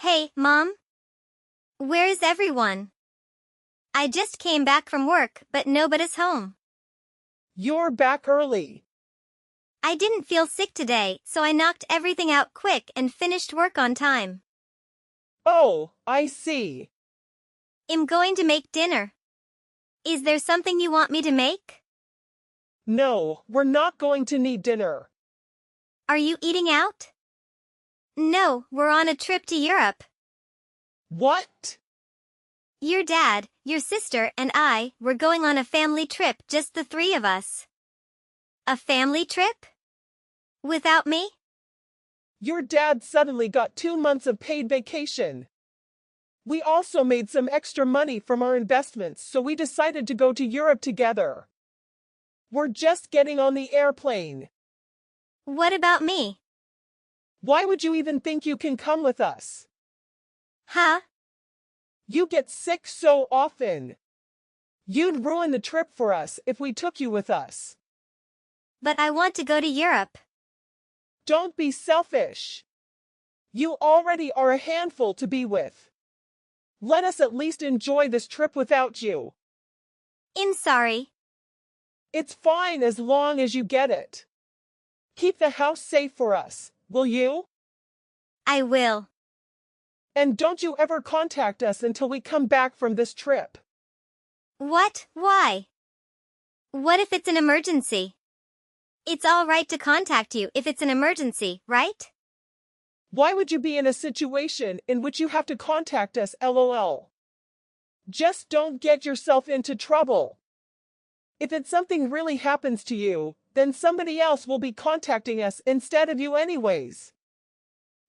Hey, Mom? Where is everyone? I just came back from work, but nobody's home. You're back early. I didn't feel sick today, so I knocked everything out quick and finished work on time. Oh, I see. I'm going to make dinner. Is there something you want me to make? No, we're not going to need dinner. Are you eating out? No, we're on a trip to Europe. What? Your dad, your sister, and I, we're going on a family trip, just the three of us. A family trip? Without me? Your dad suddenly got 2 months of paid vacation. We also made some extra money from our investments, so we decided to go to Europe together. We're just getting on the airplane. What about me? Why would you even think you can come with us? Huh? You get sick so often. You'd ruin the trip for us if we took you with us. But I want to go to Europe. Don't be selfish. You already are a handful to be with. Let us at least enjoy this trip without you. I'm sorry. It's fine as long as you get it. Keep the house safe for us, will you? I will. And don't you ever contact us until we come back from this trip. What? Why? What if it's an emergency? It's all right to contact you if it's an emergency, right? Why would you be in a situation in which you have to contact us, lol? Just don't get yourself into trouble. If it's something really happens to you, then somebody else will be contacting us instead of you anyways.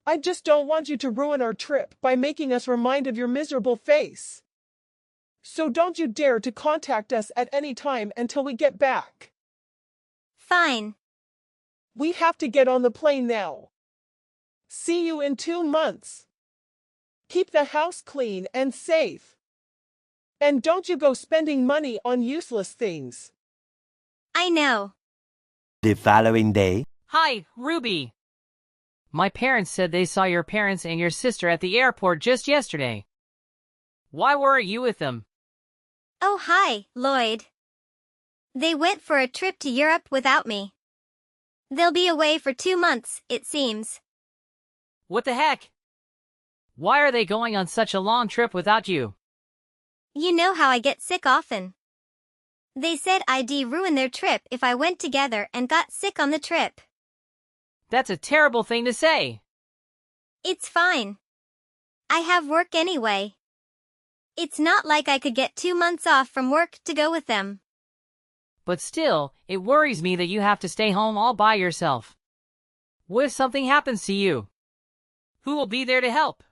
I just don't want you to ruin our trip by making us remind of your miserable face. So don't you dare to contact us at any time until we get back. Fine. We have to get on the plane now. See you in 2 months. Keep the house clean and safe. And don't you go spending money on useless things. I know. The following day. Hi, Ruby. My parents said they saw your parents and your sister at the airport just yesterday. Why weren't you with them? Oh, hi, Lloyd. They went for a trip to Europe without me. They'll be away for 2 months, it seems. What the heck? Why are they going on such a long trip without you? You know how I get sick often. They said I'd ruin their trip if I went together and got sick on the trip. That's a terrible thing to say. It's fine. I have work anyway. It's not like I could get 2 months off from work to go with them. But still, it worries me that you have to stay home all by yourself. What if something happens to you? Who will be there to help?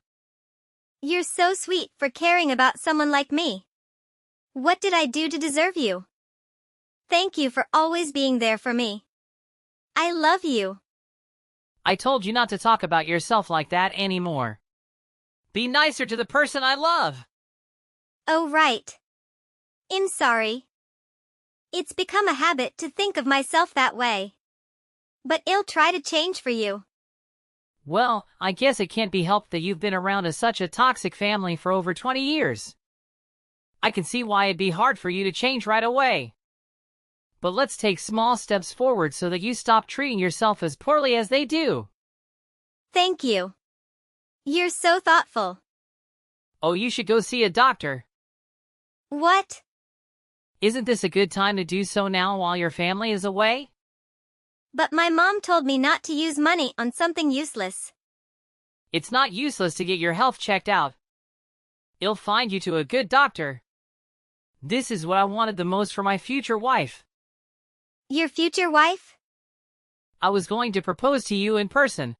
You're so sweet for caring about someone like me. What did I do to deserve you? Thank you for always being there for me. I love you. I told you not to talk about yourself like that anymore. Be nicer to the person I love. Oh, right. I'm sorry. It's become a habit to think of myself that way. But I'll try to change for you. Well, I guess it can't be helped that you've been around such a toxic family for over 20 years. I can see why it'd be hard for you to change right away. But let's take small steps forward so that you stop treating yourself as poorly as they do. Thank you. You're so thoughtful. Oh, you should go see a doctor. What? Isn't this a good time to do so now while your family is away? But my mom told me not to use money on something useless. It's not useless to get your health checked out. It'll find you to a good doctor. This is what I wanted the most for my future wife. Your future wife? I was going to propose to you in person.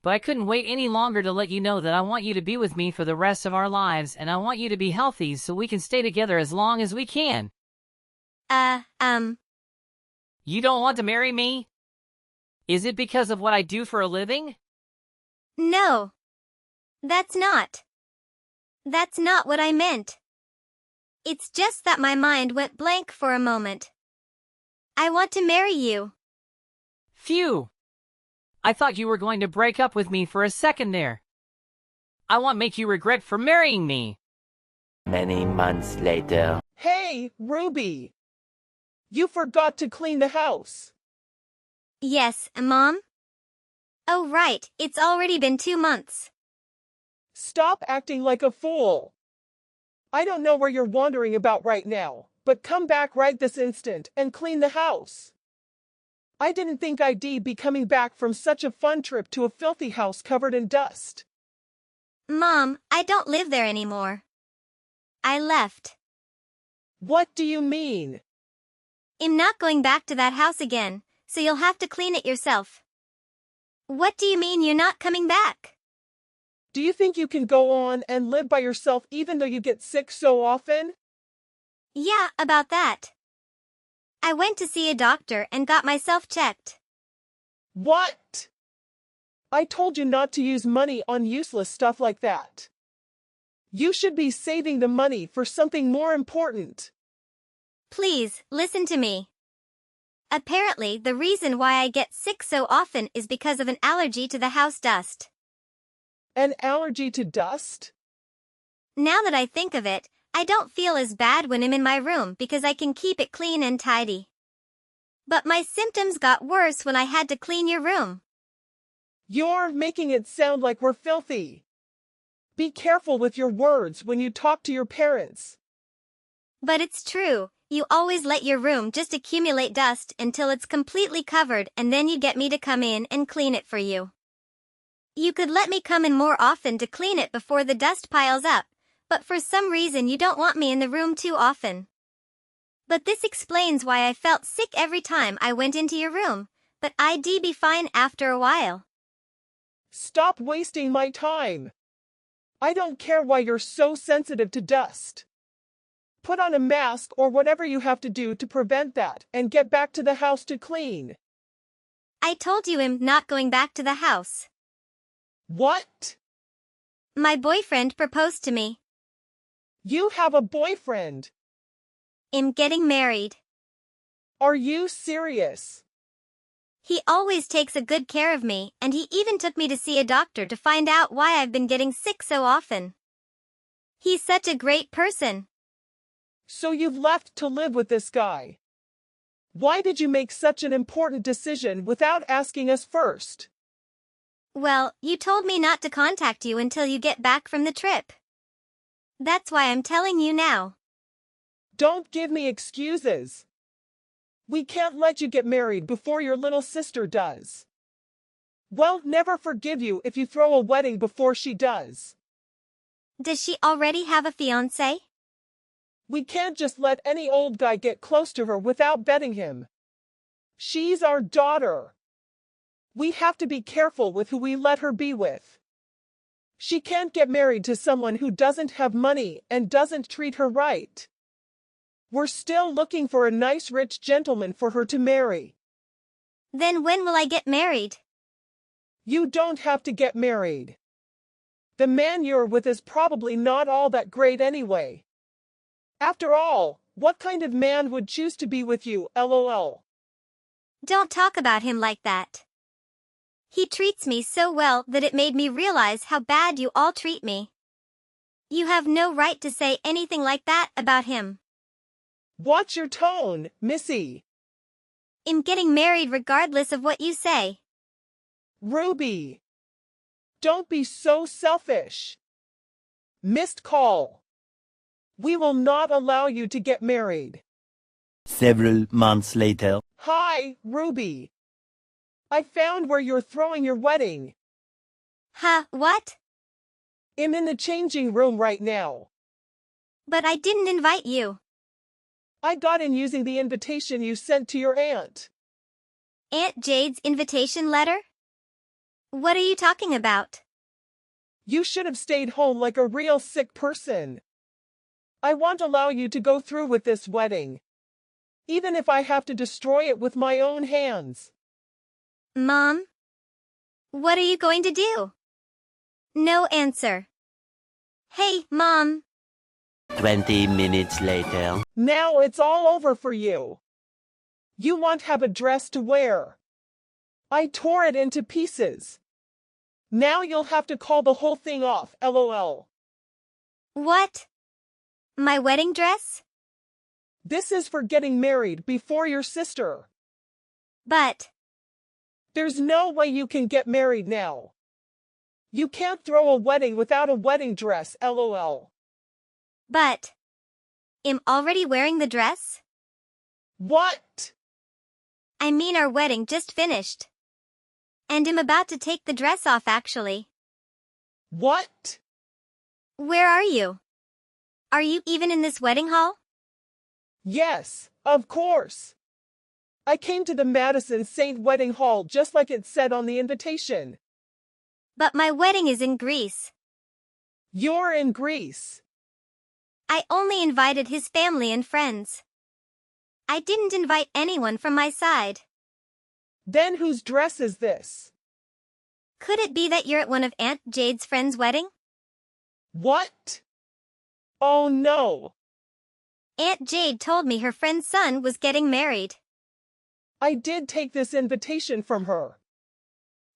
But I couldn't wait any longer to let you know that I want you to be with me for the rest of our lives, and I want you to be healthy so we can stay together as long as we can. You don't want to marry me? Is it because of what I do for a living? No. That's not what I meant. It's just that my mind went blank for a moment. I want to marry you. Phew. I thought you were going to break up with me for a second there. I won't make you regret for marrying me. Many months later. Hey, Ruby! You forgot to clean the house. Yes, Mom? Oh right, it's already been 2 months. Stop acting like a fool. I don't know where you're wandering about right now, but come back right this instant and clean the house. I didn't think I'd be coming back from such a fun trip to a filthy house covered in dust. Mom, I don't live there anymore. I left. What do you mean? I'm not going back to that house again, so you'll have to clean it yourself. What do you mean you're not coming back? Do you think you can go on and live by yourself even though you get sick so often? Yeah, about that. I went to see a doctor and got myself checked. What? I told you not to use money on useless stuff like that. You should be saving the money for something more important. Please, listen to me. Apparently, the reason why I get sick so often is because of an allergy to the house dust. An allergy to dust? Now that I think of it, I don't feel as bad when I'm in my room because I can keep it clean and tidy. But my symptoms got worse when I had to clean your room. You're making it sound like we're filthy. Be careful with your words when you talk to your parents. But it's true, you always let your room just accumulate dust until it's completely covered and then you get me to come in and clean it for you. You could let me come in more often to clean it before the dust piles up, but for some reason you don't want me in the room too often. But this explains why I felt sick every time I went into your room, but I'd be fine after a while. Stop wasting my time. I don't care why you're so sensitive to dust. Put on a mask or whatever you have to do to prevent that and get back to the house to clean. I told you I'm not going back to the house. What? My boyfriend proposed to me. You have a boyfriend. I'm getting married. Are you serious? He always takes a good care of me, and he even took me to see a doctor to find out why I've been getting sick so often. He's such a great person. So you've left to live with this guy. Why did you make such an important decision without asking us first? Well, you told me not to contact you until you get back from the trip. That's why I'm telling you now. Don't give me excuses. We can't let you get married before your little sister does. We'll never forgive you if you throw a wedding before she does. Does she already have a fiancé? We can't just let any old guy get close to her without betting him. She's our daughter. We have to be careful with who we let her be with. She can't get married to someone who doesn't have money and doesn't treat her right. We're still looking for a nice rich gentleman for her to marry. Then when will I get married? You don't have to get married. The man you're with is probably not all that great anyway. After all, what kind of man would choose to be with you, lol? Don't talk about him like that. He treats me so well that it made me realize how bad you all treat me. You have no right to say anything like that about him. Watch your tone, Missy. I'm getting married regardless of what you say. Ruby. Don't be so selfish. Missed call. We will not allow you to get married. Several months later. Hi, Ruby. I found where you're throwing your wedding. Huh, what? I'm in the changing room right now. But I didn't invite you. I got in using the invitation you sent to your aunt. Aunt Jade's invitation letter? What are you talking about? You should have stayed home like a real sick person. I won't allow you to go through with this wedding, even if I have to destroy it with my own hands. Mom? What are you going to do? No answer. Hey, Mom. 20 minutes later. Now it's all over for you. You won't have a dress to wear. I tore it into pieces. Now you'll have to call the whole thing off, lol. What? My wedding dress? This is for getting married before your sister. But, There's no way you can get married now. You can't throw a wedding without a wedding dress, lol. but, I'm already wearing the dress? What? I mean our wedding just finished. And I'm about to take the dress off actually. What? Where are you? Are you even in this wedding hall? Yes, of course. I came to the Madison St. Wedding Hall just like it said on the invitation. But my wedding is in Greece. You're in Greece. I only invited his family and friends. I didn't invite anyone from my side. Then whose dress is this? Could it be that you're at one of Aunt Jade's friends' wedding? What? Oh no. Aunt Jade told me her friend's son was getting married. I did take this invitation from her.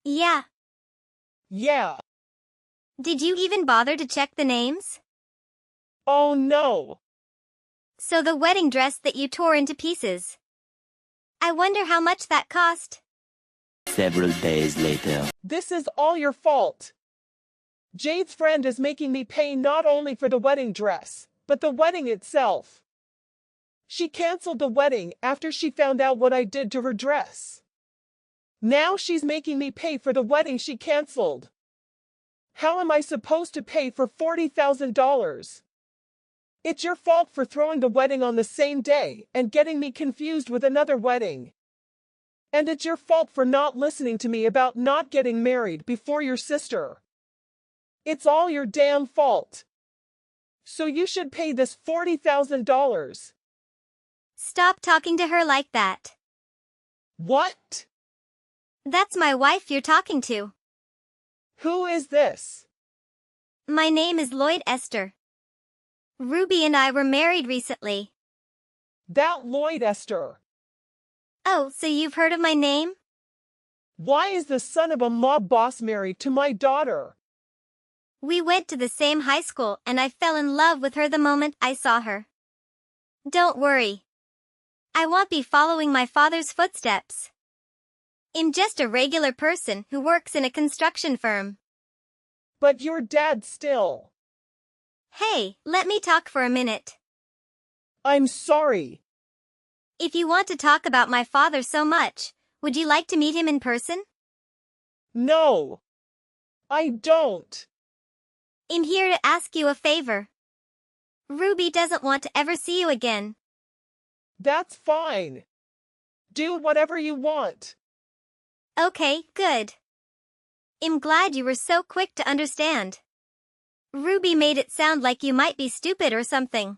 Yeah. Yeah. Did you even bother to check the names? Oh no. So the wedding dress that you tore into pieces. I wonder how much that cost. Several days later. This is all your fault. Jade's friend is making me pay not only for the wedding dress, but the wedding itself. She canceled the wedding after she found out what I did to her dress. Now she's making me pay for the wedding she canceled. How am I supposed to pay for $40,000? It's your fault for throwing the wedding on the same day and getting me confused with another wedding. And it's your fault for not listening to me about not getting married before your sister. It's all your damn fault. So you should pay this $40,000. Stop talking to her like that. What? That's my wife you're talking to. Who is this? My name is Lloyd Esther. Ruby and I were married recently. That Lloyd Esther. Oh, so you've heard of my name? Why is the son of a mob boss married to my daughter? We went to the same high school and I fell in love with her the moment I saw her. Don't worry. I won't be following my father's footsteps. I'm just a regular person who works in a construction firm. But your dad still. Hey, let me talk for a minute. I'm sorry. If you want to talk about my father so much, would you like to meet him in person? No. I don't. I'm here to ask you a favor. Ruby doesn't want to ever see you again. That's fine. Do whatever you want. Okay, good. I'm glad you were so quick to understand. Ruby made it sound like you might be stupid or something.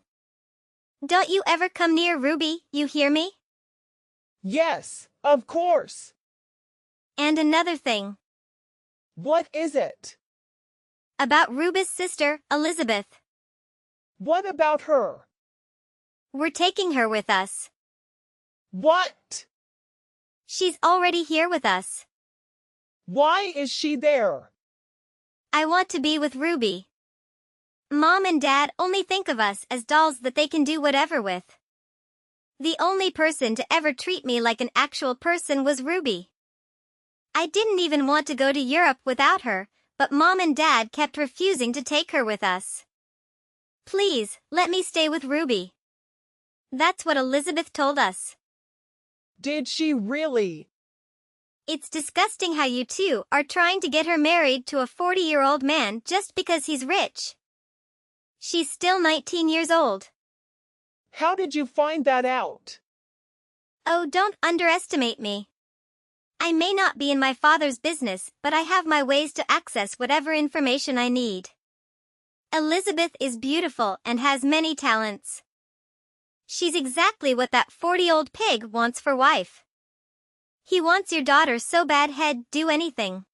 Don't you ever come near Ruby, you hear me? Yes, of course. And another thing. What is it? About Ruby's sister, Elizabeth. What about her? We're taking her with us. What? She's already here with us. Why is she there? I want to be with Ruby. Mom and Dad only think of us as dolls that they can do whatever with. The only person to ever treat me like an actual person was Ruby. I didn't even want to go to Europe without her, but Mom and Dad kept refusing to take her with us. Please, let me stay with Ruby. That's what Elizabeth told us. Did she really? It's disgusting how you two are trying to get her married to a 40-year-old man just because he's rich. She's still 19 years old. How did you find that out? Oh, don't underestimate me. I may not be in my father's business, but I have my ways to access whatever information I need. Elizabeth is beautiful and has many talents. She's exactly what that 40-year-old pig wants for wife. He wants your daughter so bad he'd do anything.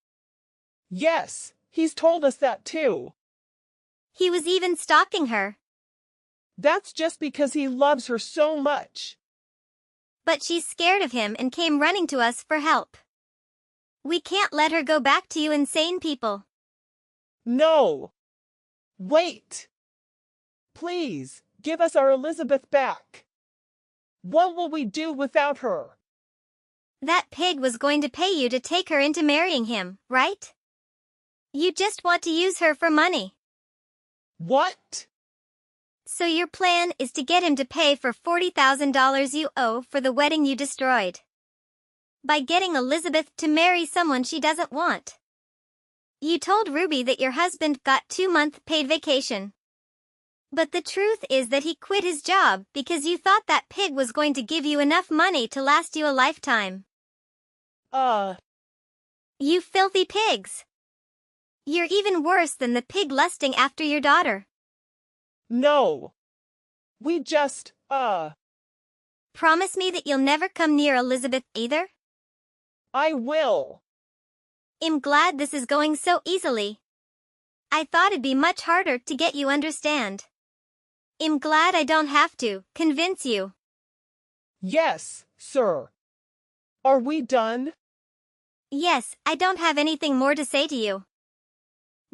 Yes, he's told us that too. He was even stalking her. That's just because he loves her so much. But she's scared of him and came running to us for help. We can't let her go back to you insane people. No. Wait. Please, give us our Elizabeth back. What will we do without her? That pig was going to pay you to take her into marrying him, right? You just want to use her for money. What? So your plan is to get him to pay for $40,000 you owe for the wedding you destroyed. By getting Elizabeth to marry someone she doesn't want. You told Ruby that your husband got 2-month paid vacation. But the truth is that he quit his job because you thought that pig was going to give you enough money to last you a lifetime. You filthy pigs. You're even worse than the pig lusting after your daughter. No. We just, Promise me that you'll never come near Elizabeth either? I will. I'm glad this is going so easily. I thought it'd be much harder to get you understand. I'm glad I don't have to convince you. Yes, sir. Are we done? Yes, I don't have anything more to say to you.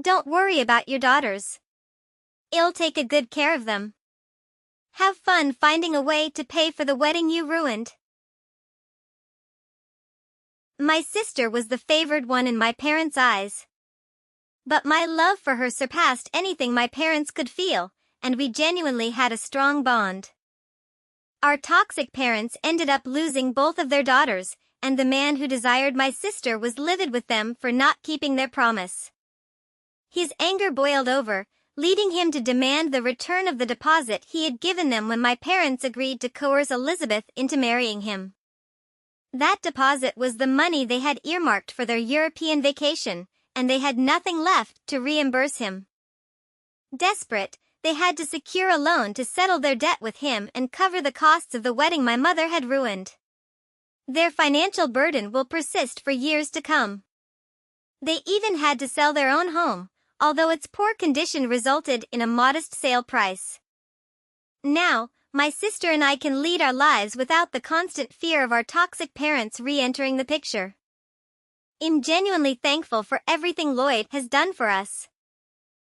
Don't worry about your daughters. I'll take a good care of them. Have fun finding a way to pay for the wedding you ruined. My sister was the favored one in my parents' eyes. But my love for her surpassed anything my parents could feel, and we genuinely had a strong bond. Our toxic parents ended up losing both of their daughters, and the man who desired my sister was livid with them for not keeping their promise. His anger boiled over, leading him to demand the return of the deposit he had given them when my parents agreed to coerce Elizabeth into marrying him. That deposit was the money they had earmarked for their European vacation, and they had nothing left to reimburse him. Desperate, they had to secure a loan to settle their debt with him and cover the costs of the wedding my mother had ruined. Their financial burden will persist for years to come. They even had to sell their own home, although its poor condition resulted in a modest sale price. Now, my sister and I can lead our lives without the constant fear of our toxic parents re-entering the picture. I'm genuinely thankful for everything Lloyd has done for us.